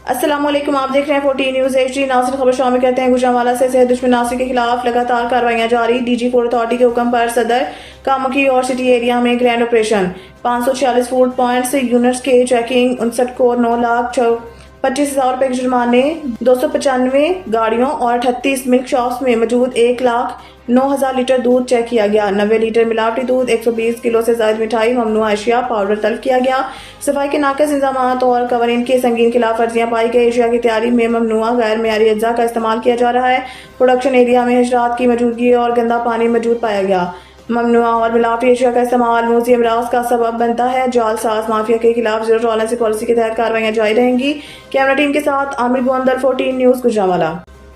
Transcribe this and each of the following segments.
अस्सलाम वालेकुम, आप देख रहे हैं 14 न्यूज़ HD। नासिर खबर शामिल करते हैं। गुजरांवाला से सेहत दुश्मन नासिर के खिलाफ लगातार कार्रवाइयां जारी। DG फूड अथॉरिटी के हुक्म पर सदर कामुकी और सिटी एरिया में grand operation. 546 food points units के चेकिंग, 59 करोड़ 9,25,000 रुपए के जुर्माने, 295 गाड़ियों और 38 मिल्क शॉप्स में मौजूद 1,09,000 लीटर दूध चेक किया गया। 90 लीटर मिलावटी दूध, 120 किलो से ज्यादा मिठाई, ममनुआ अशिया पाउडर तलब किया गया। सफाई के नाकस इंतजाम और कवरीन की संगीन खिलाफ वर्जियां पाई गई। एशिया की तैयारी में ममनुआ गैर मेयारी अज्जा का इस्तेमाल किया जा रहा है। प्रोडक्शन एरिया में हजरात की मौजूदगी और गंदा पानी मौजूद पाया गया। ममनुआ और मिलावटी एशिया का इस्तेमाल मोजी अमराज का सबब बनता है। जालसाज माफिया के खिलाफ जीरो टॉलरेंस पॉलिसी के तहत कार्रवाइयां जारी रहेंगी। कैमरा टीम के साथ आमिर बुअंदर, 14 न्यूज़ गुजरांवाला।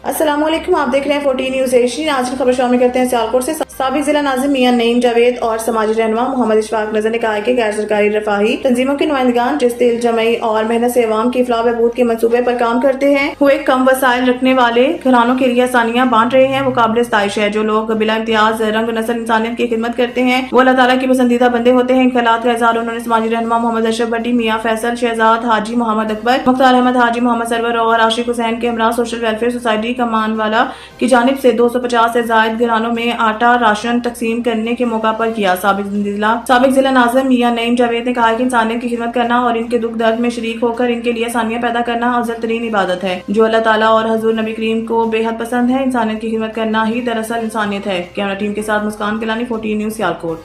अस्सलाम वालेकुम, आप देख रहे हैं 14 न्यूज़ HD। आज की खबर शामिल करते हैं सियालकोट से। साबिक जिला नाज़िम मियां नईम जावेद और समाजी रहनुमा मोहम्मद इशफाक नजर ने कहा है कि गैर सरकारी रफाही तंजीमों के नुमाइंदगान जिस दिल जमई और मेहनत से अवाम की फलाह बहबूद के मंसूबे पर काम करते हैं, हुए कम वसाइल रखने वाले घरानों के लिए आसानियां बांट रहे हैं, वो काबिल इस्ताइश है। जो लोग बिला इम्तियाज रंग नस्ल इंसानियत की खिदमत करते हैं वो अल्लाह ताला की पसंदीदा बंदे होते हैं। इन ख्यालात का इज़हार उन्होंने समाजी रहनुमा मोहम्मद अशरफ भट्टी, मियां फैसल, शहजाद हाजी मोहम्मद अकबर, मुख्तार अहमद हाजी मोहम्मद सरवर और आशिक हुसैन के हमरा सोशल वेलफेयर सोसाइटी कमानवाला की जानिब से 250 से जायद घरानों में आटा राशन तकसीम करने के मौका पर किया। साबिक जिला नाज़िम मियां नईम जावेद ने कहा कि इंसानियत की खिदमत करना और इनके दुख दर्द में शरीक होकर इनके लिए आसानियां पैदा करना अफजल तरीन इबादत है, जो अल्लाह ताला और हजूर नबी करीम को बेहद पसंद है। इंसानियत की खिदमत करना ही दरअसल इंसानियत है। कैमरा टीम के साथ मुस्कान किलानी, 14 न्यूज़ सियालकोट।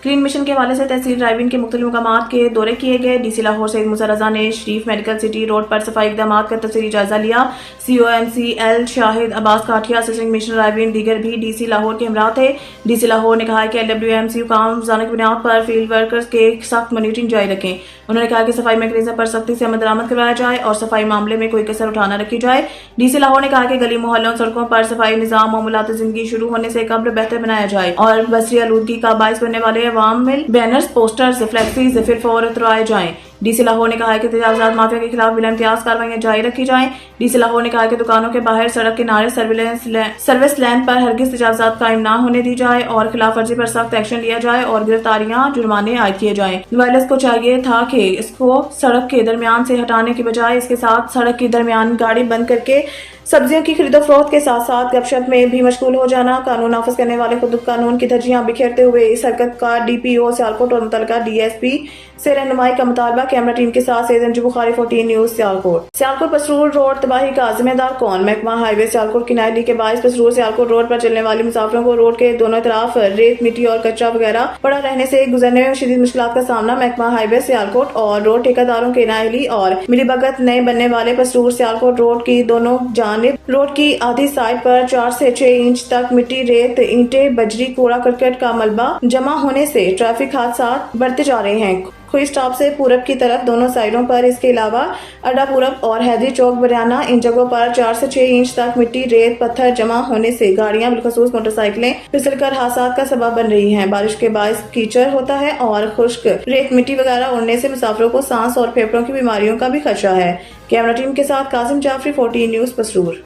क्लीन मिशन के हवाले से तहसील ड्राइविंग के मुख्तलिफ मकामात के दौरे किए गए। DC लाहौर सईद मूसा रजा ने शरीफ मेडिकल सिटी रोड पर सफाई इकदाम का तफसीली जायजा लिया। COMCL शाहिद अब्बास काठिया, असिस्टेंट कमिश्नर ड्राइविंग दीगर भी DC लाहौर के हमरा थे। DC लाहौर ने कहा है कि LWMC काम रोजाना की बुनियाद पर फील्ड वर्कर्स के सख्त मॉनिटरिंग जारी रखें। उन्होंने कहा कि सफाई मैकेनिज्म पर सख्ती से अमल दरामद करवाया जाए और सफाई मामले में कोई कसर उठाना रखी जाए। DC लाहौर ने कहा कि गली मोहल्लों सड़कों पर सफाई निजाम मामूलात जिंदगी शुरू होने से कब्ल बेहतर बनाया जाए और बसरी आलूदगी का बाइस बनने वाले अवाम में बैनर्स, पोस्टर्स, फ्लेक्सीज फिर फौर उतरवाए जाएं। DC लाहौर ने कहा है कि तजावुजात माफिया के खिलाफ बिला इम्तियाज कार्रवाइयां जारी रखी जाएं। DC लाहौर ने कहा कि दुकानों के बाहर सड़क किनारे सर्विस लैन पर हरगिज तजावुजात कायम न होने दी जाए और खिलाफ वर्जी पर सख्त एक्शन लिया जाए और गिरफ्तारियां जुर्माने आयद किए जाएं। वायरस को चाहिए था कि इसको सड़क के दरमियान से हटाने के बजाय इसके साथ सड़क के दरमियान गाड़ी बंद करके सब्जियों की खरीदो फरोख्त के साथ साथ गपशप में भी मशगूल हो जाना। कानून नाफिज करने वाले खुद कानून की धज्जियां बिखेरते हुए इस हरकत का DPO सियालकोट और मुतलका DSP से रहनुमाई का मुतालबा। कैमरा टीम के साथ सैयद अंजू बुखारी, 14 न्यूज़ सियालकोट पसरूर रोड तबाही का जिम्मेदार कौन? महकमा हाईवे सियालकोट की नाइली के बायस पसरूर सियालकोट रोड पर चलने वाले मुसाफिरों को रोड के दोनों तरफ रेत, मिट्टी और कचरा वगैरह पड़ा रहने से गुजरने में शदीद मुश्किलात का सामना महकमा हाईवे सियालकोट और रोड ठेकेदारों के नाइली और मिलीभगत नए बनने वाले पसरूर सियालकोट रोड की दोनों जानिब रोड की आधी साइड पर 4 से 6 इंच तक मिट्टी, रेत, ईंटें, बजरी, कूड़ा करकट का मलबा जमा होने से ट्रैफिक हादसा बढ़ते जा रहे हैं। खुई स्टॉप से पूरब की तरफ दोनों साइडों पर, इसके अलावा अड्डा पूरब और हैदरी चौक बरियाना, इन जगहों पर 4 से 6 इंच तक मिट्टी, रेत, पत्थर जमा होने से गाड़ियां बिलखसूस मोटरसाइकिलें फिसलकर हादसा का सबब बन रही हैं। बारिश के बायस कीचड़ होता है और खुश्क रेत, मिट्टी वगैरह उड़ने से मुसाफिरों को सांस और फेफड़ों की बीमारियों का भी खदशा है। कैमरा टीम के साथ Qasim Jafri, 14 news Pasrur.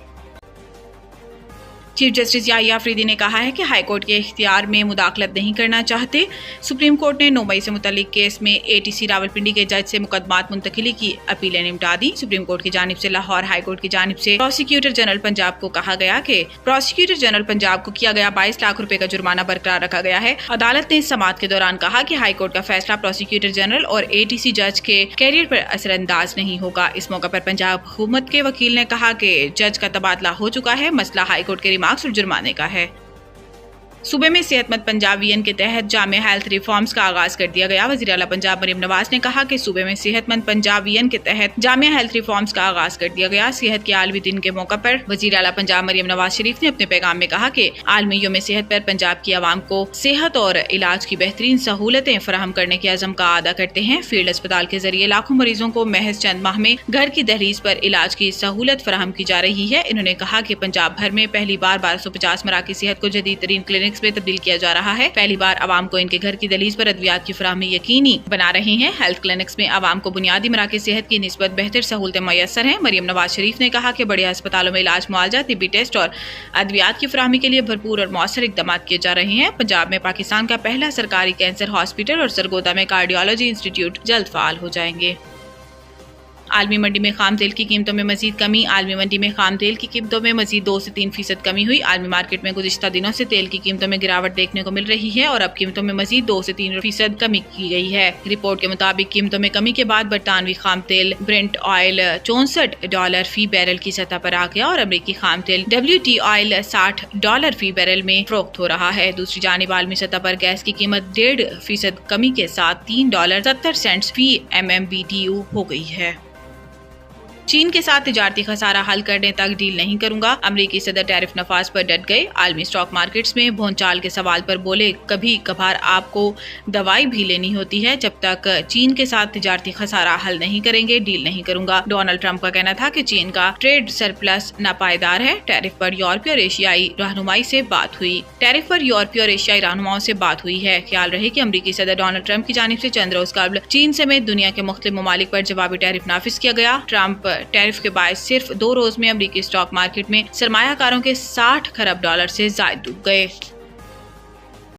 Chief justice Yahya Afridi ने कहा है कि हाई कोर्ट के इख्तियार में मुदाखलत नहीं करना चाहते। सुप्रीम कोर्ट ने 9 मई से मुतल्लिक केस में ATC रावलपिंडी के जज से मुकदमात मुंतकिली की अपीलें निपटा दी। सुप्रीम कोर्ट की जानिब से लाहौर हाई कोर्ट की जानिब से प्रोसिक्यूटर जनरल पंजाब को कहा गया कि प्रोसिक्यूटर जनरल पंजाब को किया गया 22 लाख रुपए का जुर्माना बरकरार रखा गया है। अदालत ने इस समाअत के दौरान कहा कि हाई कोर्ट का फैसला प्रोसिक्यूटर जनरल और ATC जज के कैरियर पर असरअंदाज नहीं होगा। इस मौके पर पंजाब हुकूमत के वकील ने कहा कि जज का तबादला हो चुका है, मसला हाई कोर्ट के और जुर्माने का है। सूबे में सेहतमंद पंजाब विजन के तहत जामे हेल्थ रिफॉर्म्स का आगाज कर दिया गया। वज़ीर आला पंजाब मरियम नवाज ने कहा कि सूबे में सेहतमंद पंजाब विजन के तहत जामे हेल्थ रिफॉर्म्स का आगाज कर दिया गया। सेहत के आलमी दिन के मौके पर वज़ीर आला पंजाब मरियम नवाज शरीफ ने अपने पैगाम में कहा कि आलमी यौम सेहत पर पंजाब की आवाम को सेहत और इलाज की बेहतरीन सहूलतें फराहम करने के अज़म का अदा करते हैं। फील्ड अस्पताल के जरिए लाखों मरीजों को महज चंद माह में घर की दहलीज पर इलाज की सहूलत फराहम की जा रही है। इन्होंने कहा कि पंजाब भर में पहली बार 1250 मराकज़ सेहत को जदीद तरीन क्लिनिक्स में तब्दील किया जा रहा है। पहली बार आवाम को इनके घर की दहलीज पर अद्वियात की फराहमी यकीनी बना रहे हैं। हेल्थ क्लिनिक्स में आवाम को बुनियादी मराकज़ सेहत की निस्बत बेहतर सहूलतें मैसर हैं। मरियम नवाज शरीफ ने कहा कि बड़े अस्पतालों में इलाज, मुआवजा, तिब्बी टेस्ट और अद्वियात की फराहमी के लिए भरपूर और मौसर इकदाम किए जा रहे हैं। पंजाब में पाकिस्तान का पहला सरकारी कैंसर हॉस्पिटल और सरगोदा में कार्डियोलॉजी इंस्टीट्यूट जल्द फाल हो जाएंगे। عالمی منڈی میں خام تیل کی قیمتوں میں مزید کمی۔ عالمی منڈی میں خام تیل کی قیمتوں میں مزید 2 سے 3% کمی ہوئی۔ عالمی مارکیٹ میں گزشتہ دنوں سے تیل کی قیمتوں میں گراوٹ دیکھنے کو مل رہی ہے اور اب قیمتوں میں مزید 2 سے 3% کمی کی گئی ہے۔ رپورٹ کے مطابق قیمتوں میں کمی کے بعد برطانوی خام تیل برنٹ آئل $64 فی بیرل کی سطح پر آ گیا اور امریکی خام تیل WTI آئل $60 فی بیرل میں فروخت ہو رہا ہے۔ دوسری جانب عالمی سطح پر گیس کی قیمت 1.5% کمی کے ساتھ $3.70 فی MMBTU ہو گئی ہے۔ چین کے ساتھ تجارتی خسارہ حل کرنے تک ڈیل نہیں کروں گا، امریکی صدر ٹیرف نفاذ پر ڈٹ گئے۔ عالمی اسٹاک مارکیٹس میں بھونچال کے سوال پر بولے، کبھی کبھار آپ کو دوائی بھی لینی ہوتی ہے، جب تک چین کے ساتھ تجارتی خسارہ حل نہیں کریں گے ڈیل نہیں کروں گا۔ ڈونلڈ ٹرمپ کا کہنا تھا کہ چین کا ٹریڈ سرپلس ناپائیدار ہے۔ ٹیرف پر یورپی اور ایشیائی رہنماؤں سے بات ہوئی ہے۔ خیال رہے کہ امریکی صدر ڈونلڈ ٹرمپ کی جانب سے چند روز قبل چین سمیت دنیا کے مختلف ممالک پر جوابی ٹیرف نافذ کیا گیا۔ ٹرمپ ٹیرف کے باعث صرف 2 روز میں امریکی اسٹاک مارکیٹ میں سرمایہ کاروں کے $60 کروڑ سے زائد ڈوب گئے۔